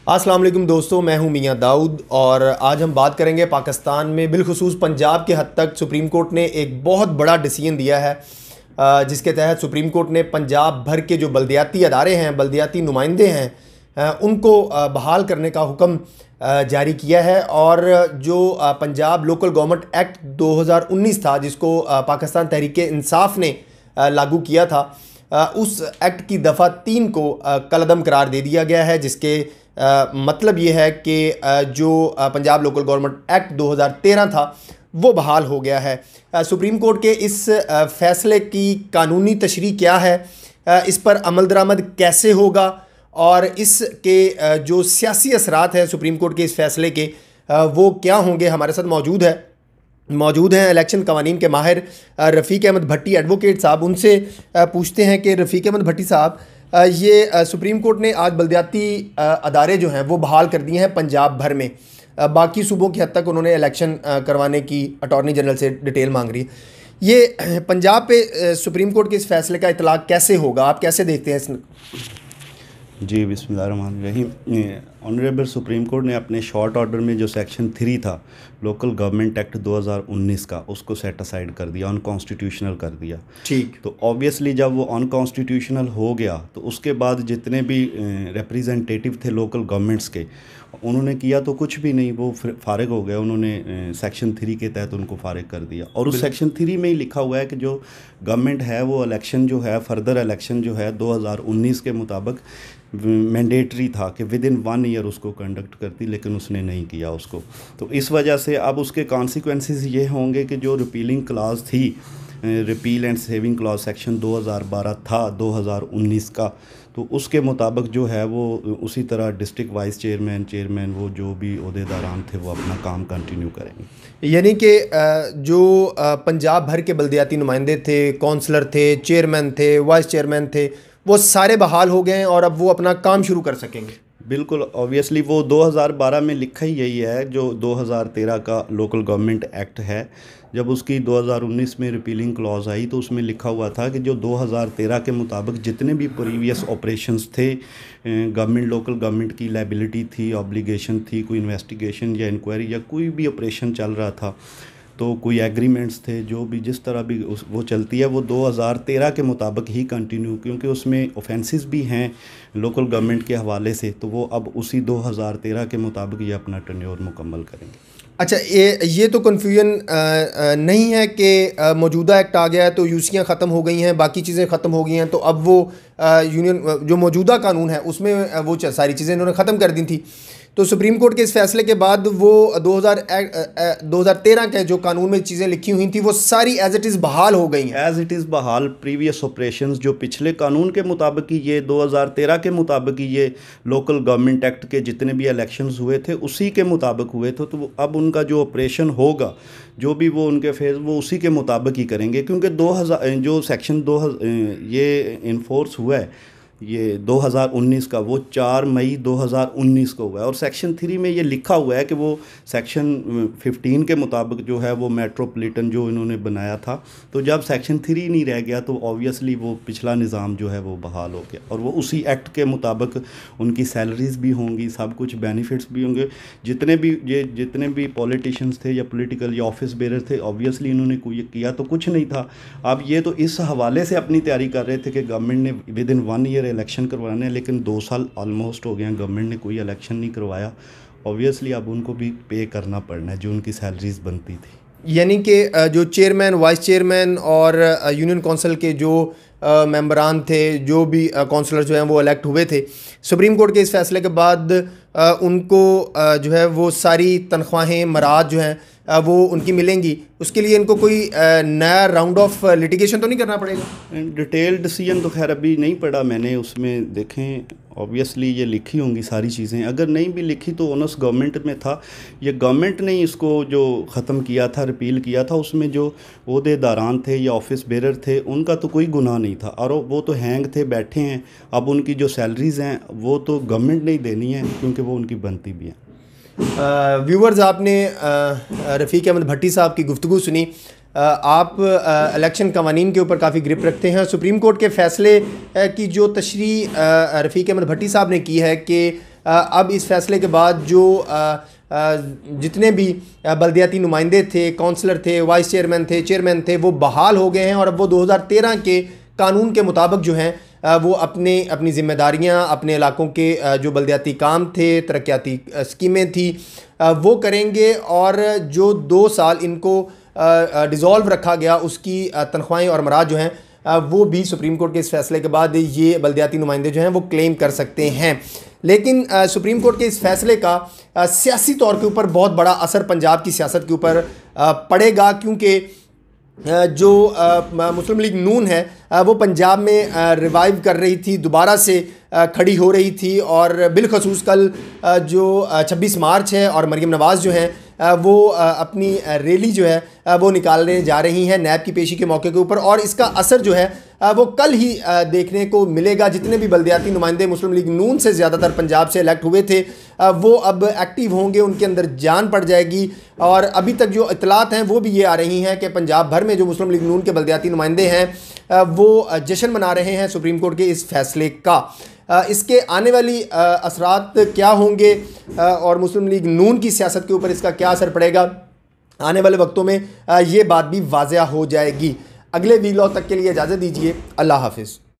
अस्सलाम वालेकुम दोस्तों, मैं हूं मियां दाऊद और आज हम बात करेंगे पाकिस्तान में बिलखुसूस पंजाब के हद तक सुप्रीम कोर्ट ने एक बहुत बड़ा डिसीजन दिया है जिसके तहत सुप्रीम कोर्ट ने पंजाब भर के जो बल्दियाती अदारे हैं, बल्दियाती नुमाइंदे हैं, उनको बहाल करने का हुक्म जारी किया है। और जो पंजाब लोकल गवर्नमेंट एक्ट 2019 था जिसको पाकिस्तान तहरीक इंसाफ ने लागू किया था, उस एक्ट की दफ़ा 3 को कलअदम करार दे दिया गया है, जिसके मतलब ये है कि जो पंजाब लोकल गवर्नमेंट एक्ट 2013 था वो बहाल हो गया है। सुप्रीम कोर्ट के इस फैसले की कानूनी तशरीह क्या है, इस पर अमल दरामद कैसे होगा और इसके जो सियासी असरात हैं सुप्रीम कोर्ट के इस फैसले के वो क्या होंगे, हमारे साथ मौजूद हैं इलेक्शन कवानीन के माहिर रफ़ीक अहमद भट्टी एडवोकेट साहब। उनसे पूछते हैं कि रफ़ीक अहमद भट्टी साहब, ये सुप्रीम कोर्ट ने आज बल्दियाती अदारे जो हैं वो बहाल कर दिए हैं पंजाब भर में। बाकी सूबों की हद तक उन्होंने इलेक्शन करवाने की अटॉर्नी जनरल से डिटेल मांग रही है। ये पंजाब पे सुप्रीम कोर्ट के इस फैसले का इतलाक़ कैसे होगा, आप कैसे देखते हैं इसमें? जी बिस्मिल्लाहिर्रहमानिर्रहीम। ऑनरेबल सुप्रीम कोर्ट ने अपने शॉर्ट ऑर्डर में जो सेक्शन 3 था लोकल गवर्नमेंट एक्ट 2019 का, उसको सेट असाइड कर दिया, अनकॉन्स्टिट्यूशनल कर दिया। ठीक, तो ऑब्वियसली जब वो अनकॉन्स्टिट्यूशनल हो गया तो उसके बाद जितने भी रिप्रेजेंटेटिव थे लोकल गवर्नमेंट्स के, उन्होंने किया तो कुछ भी नहीं, वो फारिग हो गए। उन्होंने सेक्शन 3 के तहत उनको फारिग कर दिया। और उस सेक्शन 3 में ही लिखा हुआ है कि जो गवर्नमेंट है वो इलेक्शन जो है, फर्दर इलेक्शन जो है 2019 के मुताबिक मैंडेटरी था कि विद इन 1 ईयर उसको कंडक्ट करती, लेकिन उसने नहीं किया उसको। तो इस वजह से अब उसके कॉन्सिक्वेंसेस ये होंगे कि जो रिपीलिंग क्लास थी, repeal and saving clause section 2012 था 2019 का, तो उसके मुताबिक जो है वो उसी तरह डिस्ट्रिक्ट वाइस चेयरमैन वो जो भी ओहदेदारान थे वो अपना काम कंटिन्यू करेंगे। यानी कि जो पंजाब भर के बल्दियाती नुमाइंदे थे, कौंसलर थे, चेयरमैन थे, वाइस चेयरमैन थे, वो सारे बहाल हो गए हैं और अब वो अपना काम शुरू कर सकेंगे। बिल्कुल, ऑब्वियसली वो 2012 में लिखा ही यही है, जो 2013 का लोकल गवर्नमेंट एक्ट है। जब उसकी 2019 में रिपीलिंग क्लॉज आई तो उसमें लिखा हुआ था कि जो 2013 के मुताबिक जितने भी प्रीवियस ऑपरेशंस थे, गवर्नमेंट लोकल गवर्नमेंट की लायबिलिटी थी, ऑब्लिगेशन थी, कोई इन्वेस्टिगेशन या इंक्वायरी या कोई भी ऑपरेशन चल रहा था, तो कोई एग्रीमेंट्स थे, जो भी जिस तरह भी वो चलती है, वो 2013 के मुताबिक ही कंटिन्यू, क्योंकि उसमें ऑफेंसेस भी हैं लोकल गवर्नमेंट के हवाले से, तो वो अब उसी 2013 के मुताबिक ये अपना टर्न्योर मुकम्मल करेंगे। अच्छा, ये तो कन्फ्यूजन नहीं है कि मौजूदा एक्ट आ गया है तो यूसियाँ ख़त्म हो गई हैं, बाकी चीज़ें ख़त्म हो गई हैं, तो अब वो यूनियन जो मौजूदा कानून है उसमें वो सारी चीज़ें इन्होंने ख़त्म कर दी थी। तो सुप्रीम कोर्ट के इस फैसले के बाद वो 2013 के जो कानून में चीज़ें लिखी हुई थी वो सारी एज इट इज़ बहाल हो गई हैं। एज इट इज़ बहाल, प्रीवियस ऑपरेशंस जो पिछले कानून के मुताबिक ही, ये 2013 के मुताबिक ही ये लोकल गवर्नमेंट एक्ट के जितने भी इलेक्शंस हुए थे उसी के मुताबिक हुए थे। तो अब उनका जो ऑपरेशन होगा, जो भी वो उनके फेज, वो उसी के मुताबिक ही करेंगे, क्योंकि 2000 जो सेक्शन 2000 ये इन्फोर्स हुआ है ये 2019 का, वो 4 मई 2019 को हुआ है। और सेक्शन 3 में ये लिखा हुआ है कि वो सेक्शन 15 के मुताबिक जो है वो मेट्रोपॉलिटन जो इन्होंने बनाया था, तो जब सेक्शन 3 नहीं रह गया तो ऑब्वियसली वो पिछला निज़ाम जो है वो बहाल हो गया और वो उसी एक्ट के मुताबिक उनकी सैलरीज़ भी होंगी, सब कुछ बेनिफिट्स भी होंगे। जितने भी पॉलिटिशियंस थे या पॉलिटिकल या ऑफिस बेरर थे, ऑब्वियसली इन्होंने कोई किया तो कुछ नहीं था। अब ये तो इस हवाले से अपनी तैयारी कर रहे थे कि गवर्नमेंट ने विद इन 1 ईयर इलेक्शन करवाने हैं, लेकिन 2 साल ऑलमोस्ट हो गए हैं, गवर्नमेंट ने कोई इलेक्शन नहीं करवाया। ऑब्वियसली अब उनको भी पे करना पड़ना है जो उनकी सैलरीज बनती थी। यानी कि जो चेयरमैन, वाइस चेयरमैन और यूनियन काउंसिल के जो मेंबरान थे, जो भी काउंसलर जो हैं वो इलेक्ट हुए थे, सुप्रीम कोर्ट के इस फैसले के बाद उनको जो है वो सारी तनख्वाहें, मराद जो हैं वो उनकी मिलेंगी। उसके लिए इनको कोई नया राउंड ऑफ लिटिगेशन तो नहीं करना पड़ेगा? डिटेल डिसीजन तो खैर अभी नहीं पढ़ा मैंने, उसमें देखें ऑब्वियसली ये लिखी होंगी सारी चीज़ें, अगर नहीं भी लिखी तो ओनस गवर्नमेंट में था, ये गवर्नमेंट ने इसको जो ख़त्म किया था, रिपील किया था, उसमें जो ओहदेदारान थे या ऑफिस बेरर थे उनका तो कोई गुनाह नहीं था और वो तो हैंग थे, बैठे हैं। अब उनकी जो सैलरीज़ हैं वो तो गवर्नमेंट ने ही देनी है क्योंकि वो उनकी बनती भी हैं। व्यूवर्स, आपने रफ़ीक अहमद भट्टी साहब की गुफ्तगू सुनी। आप इलेक्शन कवानीन के ऊपर काफ़ी ग्रिप रखते हैं। सुप्रीम कोर्ट के फ़ैसले की जो तशरीह रफ़ीक अहमद भट्टी साहब ने की है कि अब इस फैसले के बाद जो जितने भी बल्दियाती नुमाइंदे थे, काउंसलर थे, वाइस चेयरमैन थे, चेयरमैन थे, वो बहाल हो गए हैं और अब वो 2013 के कानून के मुताबिक जो हैं वो अपनी ज़िम्मेदारियां, अपने इलाकों के जो बल्दियाती काम थे, तरक्याती स्कीमें थी, वो करेंगे। और जो 2 साल इनको डिज़ोल्व रखा गया, उसकी तनख्वाहें और मराज जो हैं वो भी सुप्रीम कोर्ट के इस फैसले के बाद ये बल्दियाती नुमाइंदे जो हैं वो क्लेम कर सकते हैं। लेकिन सुप्रीम कोर्ट के इस फैसले का सियासी तौर के ऊपर बहुत बड़ा असर पंजाब की सियासत के ऊपर पड़ेगा, क्योंकि जो मुस्लिम लीग नून है वो पंजाब में रिवाइव कर रही थी, दोबारा से खड़ी हो रही थी। और बिलखसूस कल जो 26 मार्च है और मरीम नवाज़ जो हैं वो अपनी रैली जो है वो निकालने जा रही हैं नैब की पेशी के मौके के ऊपर, और इसका असर जो है वो कल ही देखने को मिलेगा। जितने भी बल्दियाती नुमाइंदे मुस्लिम लीग नून से ज़्यादातर पंजाब से इलेक्ट हुए थे वो अब एक्टिव होंगे, उनके अंदर जान पड़ जाएगी। और अभी तक जो इतलात हैं वो भी ये आ रही हैं कि पंजाब भर में जो मुस्लिम लीग नून के बल्दियाती नुमाइंदे हैं वो जश्न मना रहे हैं सुप्रीम कोर्ट के इस फैसले का। इसके आने वाली असरात क्या होंगे और मुस्लिम लीग नून की सियासत के ऊपर इसका क्या असर पड़ेगा, आने वाले वक्तों में ये बात भी वाज़ेह हो जाएगी। अगले वीलॉग तक के लिए इजाज़त दीजिए। अल्लाह हाफिज़।